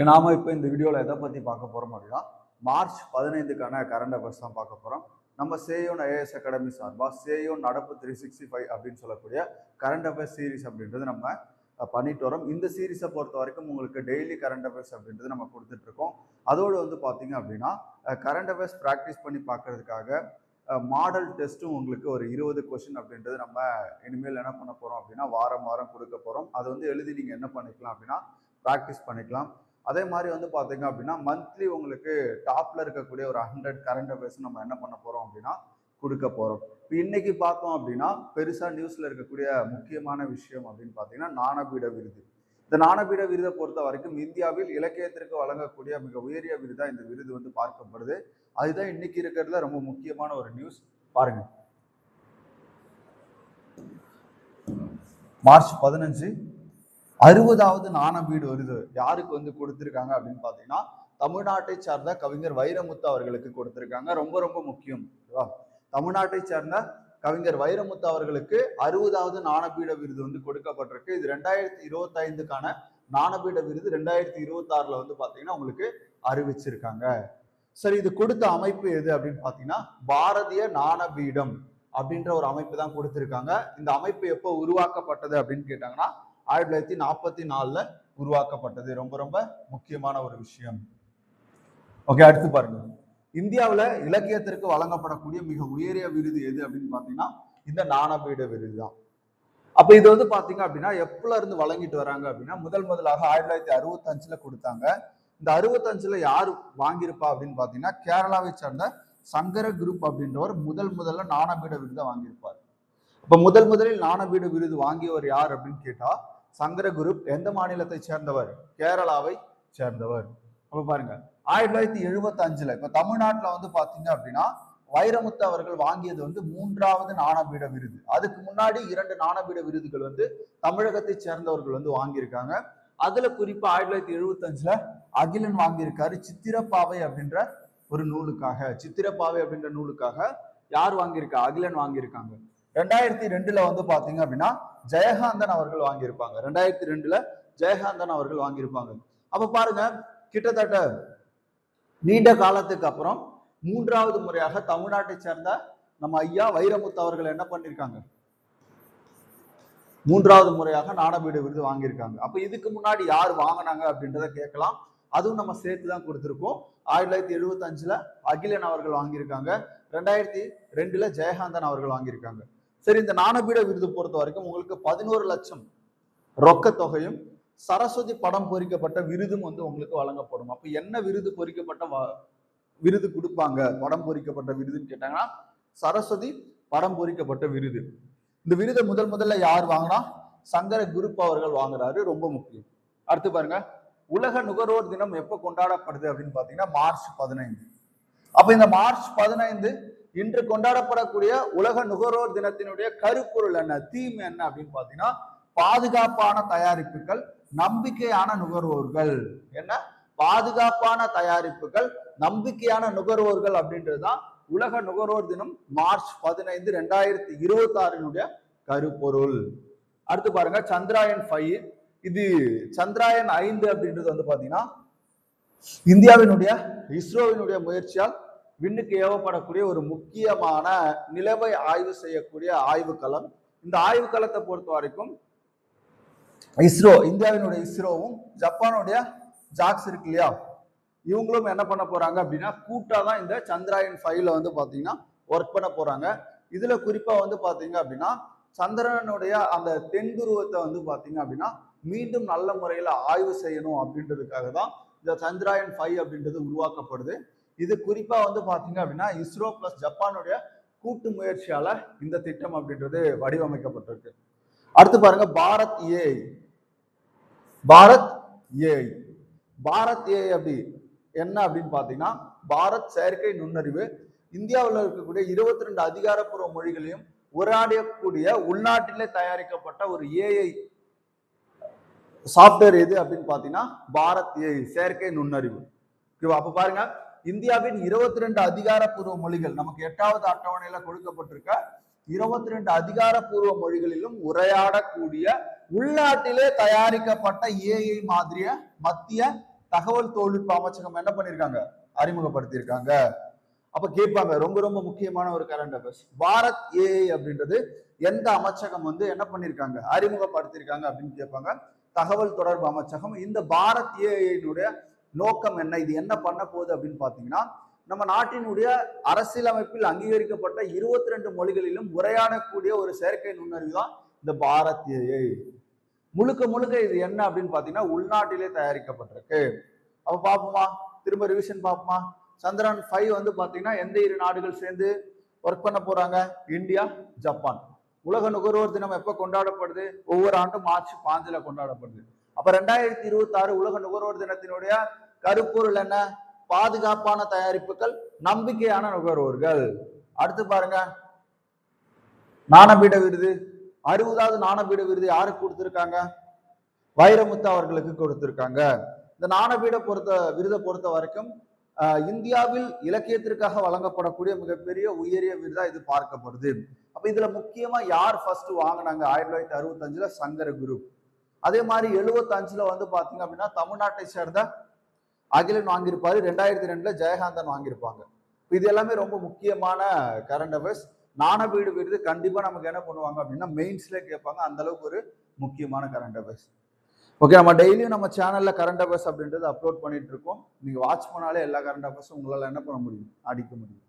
நாம இப்போ இந்த வீடியோவில் எதை பற்றி பார்க்க போகிறோம் அப்படின்னா மார்ச் 15க்கான கரண்ட் அஃபேர்ஸ் தான் பார்க்க போகிறோம். நம்ம சேயோன் ஐஏஎஸ் அகாடமி சார்பாக சேயோன் நடப்பு 365 அப்படின்னு சொல்லக்கூடிய கரண்ட் அஃபேர்ஸ் சீரிஸ் அப்படின்றது நம்ம பண்ணிட்டு வரோம். இந்த சீரீஸை பொறுத்த வரைக்கும் உங்களுக்கு டெய்லி கரண்ட் அஃபேர்ஸ் அப்படின்றது நம்ம கொடுத்துட்ருக்கோம். அதோடு வந்து பார்த்தீங்க அப்படின்னா கரண்ட் அஃபேர்ஸ் ப்ராக்டிஸ் பண்ணி பார்க்கறதுக்காக மாடல் டெஸ்ட்டும் உங்களுக்கு ஒரு 20 கொஸ்டின் அப்படின்றது நம்ம இனிமேல் என்ன பண்ண போகிறோம் அப்படின்னா வாரம் வாரம் கொடுக்க போகிறோம். அதை வந்து எழுதி நீங்கள் என்ன பண்ணிக்கலாம் அப்படின்னா ப்ராக்டிஸ் பண்ணிக்கலாம். அதே மாதிரி வந்து பார்த்தீங்க அப்படின்னா மந்த்லி உங்களுக்கு டாப்ல இருக்கக்கூடிய ஒரு 100 கரண்ட் அஃபேர்ஸ் நம்ம என்ன பண்ண போகிறோம் அப்படின்னா கொடுக்க போகிறோம். இப்போ இன்னைக்கு பார்த்தோம் அப்படின்னா பெருசாக நியூஸில் இருக்கக்கூடிய முக்கியமான விஷயம் அப்படின்னு பார்த்தீங்கன்னா ஞானபீட விருது. இந்த ஞானபீட விருதை பொறுத்த வரைக்கும் இந்தியாவில் இலக்கியத்திற்கு வழங்கக்கூடிய மிக உயரிய விருதாக இந்த விருது வந்து பார்க்கப்படுது. அதுதான் இன்னைக்கு இருக்கிறதுல ரொம்ப முக்கியமான ஒரு நியூஸ். பாருங்க, மார்ச் 15 60வது ஞானபீட விருது யாருக்கு வந்து கொடுத்திருக்காங்க அப்படின்னு பார்த்தீங்கன்னா தமிழ்நாட்டை சார்ந்த கவிஞர் வைரமுத்து அவர்களுக்கு கொடுத்திருக்காங்க. ரொம்ப ரொம்ப முக்கியம். தமிழ்நாட்டை சேர்ந்த கவிஞர் வைரமுத்து அவர்களுக்கு 60வது ஞானபீட விருது வந்து கொடுக்கப்பட்டிருக்கு. இது 2025க்கான ஞானபீட விருது 2026ல வந்து பார்த்தீங்கன்னா உங்களுக்கு அறிவிச்சிருக்காங்க. சரி, இது கொடுத்த அமைப்பு எது அப்படின்னு பார்த்தீங்கன்னா பாரதிய ஞானபீடம் அப்படின்ற ஒரு அமைப்பு தான் கொடுத்திருக்காங்க. இந்த அமைப்பு எப்போ உருவாக்கப்பட்டது அப்படின்னு கேட்டாங்கன்னா 1944ல உருவாக்கப்பட்டது. ரொம்ப ரொம்ப முக்கியமான ஒரு விஷயம். ஓகே, அடுத்து பாருங்க, இந்தியாவில் இலக்கியத்திற்கு வழங்கப்படக்கூடிய மிக உயரிய விருது எது அப்படின்னு பார்த்தீங்கன்னா இந்த ஞானபீட விருது தான். அப்ப இது வந்து பாத்தீங்க அப்படின்னா எப்பல இருந்து வழங்கிட்டு வராங்க அப்படின்னா முதலாக 1965ல கொடுத்தாங்க. இந்த 65ல யார் வாங்கியிருப்பா அப்படின்னு பாத்தீங்கன்னா கேரளாவை சேர்ந்த சங்கர குரூப் அப்படின்றவர் முதல்ல ஞானபீட விருதை வாங்கியிருப்பார். இப்ப முதலில் ஞானபீட விருது வாங்கியவர் யார் அப்படின்னு கேட்டா சங்கர குரூப். எந்த மாநிலத்தை சேர்ந்தவர்? கேரளாவை சேர்ந்தவர். அப்ப பாருங்க 1975ல இப்ப தமிழ்நாட்டுல வந்து பாத்தீங்க அப்படின்னா வைரமுத்து அவர்கள் வாங்கியது வந்து 3வது ஞானபீட விருது. அதுக்கு முன்னாடி 2 ஞானபீட விருதுகள் வந்து தமிழகத்தை சேர்ந்தவர்கள் வந்து வாங்கியிருக்காங்க. அதுல குறிப்பா 1975ல அகிலன் வாங்கியிருக்காரு சித்திரப்பாவை அப்படின்ற ஒரு நூலுக்காக. சித்திரப்பாவை அப்படின்ற நூலுக்காக யார் வாங்கியிருக்கா? அகிலன் வாங்கியிருக்காங்க. 2002ல வந்து பாத்தீங்க அப்படின்னா ஜெயகாந்தன் அவர்கள் வாங்கியிருப்பாங்க. 2002ல ஜெயகாந்தன் அவர்கள் வாங்கியிருப்பாங்க. அப்ப பாருங்க, கிட்டத்தட்ட நீண்ட காலத்துக்கு அப்புறம் 3வது முறையாக தமிழ்நாட்டை சேர்ந்த நம்ம ஐயா வைரமுத்து அவர்கள் என்ன பண்ணிருக்காங்க? 3வது முறையாக ஞானபீட விருது வாங்கியிருக்காங்க. அப்ப இதுக்கு முன்னாடி யார் வாங்கினாங்க அப்படின்றத கேட்கலாம். அதுவும் நம்ம சேர்த்து தான் கொடுத்துருக்கோம். 1975ல அகிலன் அவர்கள் வாங்கியிருக்காங்க. 2002ல ஜெயகாந்தன் அவர்கள் வாங்கியிருக்காங்க. சரி, இந்த ஞானபீட விருது பொறுத்த வரைக்கும் உங்களுக்கு 11 லட்சம் ரொக்க தொகையும் சரஸ்வதி படம் பொறிக்கப்பட்ட விருதும் வந்து உங்களுக்கு வழங்கப்படும். அப்ப என்ன விருது பொறிக்கப்பட்ட விருது கொடுப்பாங்க? படம் பொறிக்கப்பட்ட விருதுன்னு கேட்டாங்கன்னா சரஸ்வதி படம் பொறிக்கப்பட்ட விருது. இந்த விருதை முதல்ல யார் வாங்கினா? சங்கர குரூப் அவர்கள் வாங்குறாரு. ரொம்ப முக்கியம். அடுத்து பாருங்க, உலக நுகர்வோர் தினம் எப்ப கொண்டாடப்படுது அப்படின்னு பாத்தீங்கன்னா மார்ச் 15. அப்ப இந்த மார்ச் 15 இன்று கொண்டாடப்படக்கூடிய உலக நுகர்வோர் தினத்தினுடைய கருப்பொருள் என்ன, தீம் என்ன அப்படின்னு பாத்தீங்கன்னா பாதுகாப்பான தயாரிப்புகள், நம்பிக்கையான நுகர்வோர்கள். என்ன? பாதுகாப்பான தயாரிப்புகள், நம்பிக்கையான நுகர்வோர்கள் அப்படின்றதுதான் உலக நுகர்வோர் தினம் மார்ச் 15 2026 கருப்பொருள். அடுத்து பாருங்க, சந்திராயன் 5. இது சந்திராயன் 5 அப்படின்றது வந்து பாத்தீங்கன்னா இந்தியாவினுடைய இஸ்ரோவினுடைய முயற்சியால் விண்ணுக்கு ஏவப்படக்கூடிய ஒரு முக்கியமான நிலவை ஆய்வு செய்யக்கூடிய ஆய்வுக்களம். இந்த ஆய்வுக்களத்தை பொறுத்த வரைக்கும் இஸ்ரோ, இந்தியாவினுடைய இஸ்ரோவும் ஜப்பானுடைய ஜாக்ஸ் இருக்கு இல்லையா, இவங்களும் என்ன பண்ண போறாங்க அப்படின்னா கூட்டா தான் இந்த சந்திராயன் 5ல வந்து பாத்தீங்கன்னா ஒர்க் பண்ண போறாங்க. இதுல குறிப்பா வந்து பாத்தீங்க அப்படின்னா சந்திரனுடைய அந்த தென் துருவத்தை வந்து பாத்தீங்க அப்படின்னா மீண்டும் நல்ல முறையில ஆய்வு செய்யணும் அப்படின்றதுக்காக தான் இந்த சந்திராயன் 5 அப்படின்றது உருவாக்கப்படுது. இது குறிப்பா வந்து பாத்தீங்க அப்படின்னா இஸ்ரோ பிளஸ் ஜப்பானுடைய கூட்டு முயற்சியால இந்த திட்டம் அப்படின்றது வடிவமைக்கப்பட்டிருக்கு. அடுத்து பாருங்க, பாரத் ஏஐ. பாரத் ஏஐ அப்படி என்ன அப்படின்னு பாத்தீங்கன்னா பாரத் செயற்கை நுண்ணறிவு இந்தியாவில் இருக்கக்கூடிய 22 அதிகாரப்பூர்வ மொழிகளையும் உரையாடக்கூடிய உள்நாட்டிலே தயாரிக்கப்பட்ட ஒரு ஏஐ சாப்ட்வேர் எது அப்படின்னு பாத்தீங்கன்னா பாரத் ஏஐ செயற்கை நுண்ணறிவு. அப்ப பாருங்க, இந்தியாவின் 22 அதிகாரப்பூர்வ மொழிகள் நமக்கு 8வது அட்டவணையில கொடுக்கப்பட்டிருக்க 22 அதிகாரப்பூர்வ மொழிகளிலும் உரையாடக்கூடிய உள்நாட்டிலே தயாரிக்கப்பட்ட ஏஐ மாதிரிய மத்திய தகவல் தொழில்நுட்ப அமைச்சகம் என்ன பண்ணிருக்காங்க, அறிமுகப்படுத்தியிருக்காங்க. அப்ப கேட்பாங்க, ரொம்ப ரொம்ப முக்கியமான ஒரு கரண்ட் அஃபேர்ஸ், பாரத் ஏஐ அப்படின்றது எந்த அமைச்சகம் வந்து என்ன பண்ணிருக்காங்க, அறிமுகப்படுத்தியிருக்காங்க அப்படின்னு கேட்பாங்க. தகவல் தொடர்பு அமைச்சகம். இந்த பாரத் ஏஐனுடைய நோக்கம் என்ன, இது என்ன பண்ண போகுது அப்படின்னு பாத்தீங்கன்னா, நம்ம நாட்டினுடைய அரசியலமைப்பில் அங்கீகரிக்கப்பட்ட 22 மொழிகளிலும் உரையாடக்கூடிய ஒரு செயற்கை நுண்ணறிவு தான் இந்த பாரத் ஏஐ. முழுக்க முழுக்க இது என்ன அப்படின்னு பாத்தீங்கன்னா உள்நாட்டிலே தயாரிக்கப்பட்டிருக்கு. அப்ப பாப்போமா, திரும்ப ரிவிஷன் பாப்போமா. சந்திரன் 5 வந்து பாத்தீங்கன்னா எந்த 2 நாடுகள் சேர்ந்து ஒர்க் பண்ண போறாங்க, இந்தியா, ஜப்பான். உலக நுகர்வோர் தினம் எப்ப கொண்டாடப்படுது, ஒவ்வொரு ஆண்டும் மார்ச் 5 கொண்டாடப்படுது. அப்ப 2026 உலக நுகர்வோர் தினத்தினுடைய கருப்பொருள் என்ன, பாதுகாப்பான தயாரிப்புகள், நம்பிக்கையான நுகர்வோர்கள். அடுத்து பாருங்க, ஞானபீட விருது, 60வது ஞானபீட விருது யாருக்கு கொடுத்திருக்காங்க, வைரமுத்து அவர்களுக்கு கொடுத்திருக்காங்க. இந்த ஞானபீட விருதை பொறுத்த வரைக்கும் இந்தியாவில் இலக்கியத்திற்காக வழங்கப்படக்கூடிய மிகப்பெரிய உயரிய விருதா இது பார்க்கப்படுது. அப்ப இதுல முக்கியமா யார் ஃபர்ஸ்ட் வாங்கினாங்க, 1965 சங்கர குரூப். அதே மாதிரி 75 வந்து பாத்தீங்க அப்படின்னா தமிழ்நாட்டை சேர்ந்த அகிலன் வாங்கியிருப்பாரு. 2002 ஜெயகாந்தன் வாங்கியிருப்பாங்க. இது எல்லாமே ரொம்ப முக்கியமான கரண்ட் அஃபேர்ஸ். ஞானபீடு விருது கண்டிப்பா நமக்கு என்ன பண்ணுவாங்க அப்படின்னா மெயின்ஸ்ல கேட்பாங்க. அந்த அளவுக்கு ஒரு முக்கியமான கரண்ட் அஃபேர்ஸ். ஓகே, நம்ம டெய்லியும் நம்ம சேனல்ல கரண்ட் அஃபேர்ஸ் அப்படின்றது அப்லோட் பண்ணிட்டு இருக்கோம். நீங்க வாட்ச் பண்ணாலே எல்லா கரண்ட் அஃபேர்ஸும் உங்களால என்ன பண்ண முடியும், அடிக்க முடியும்.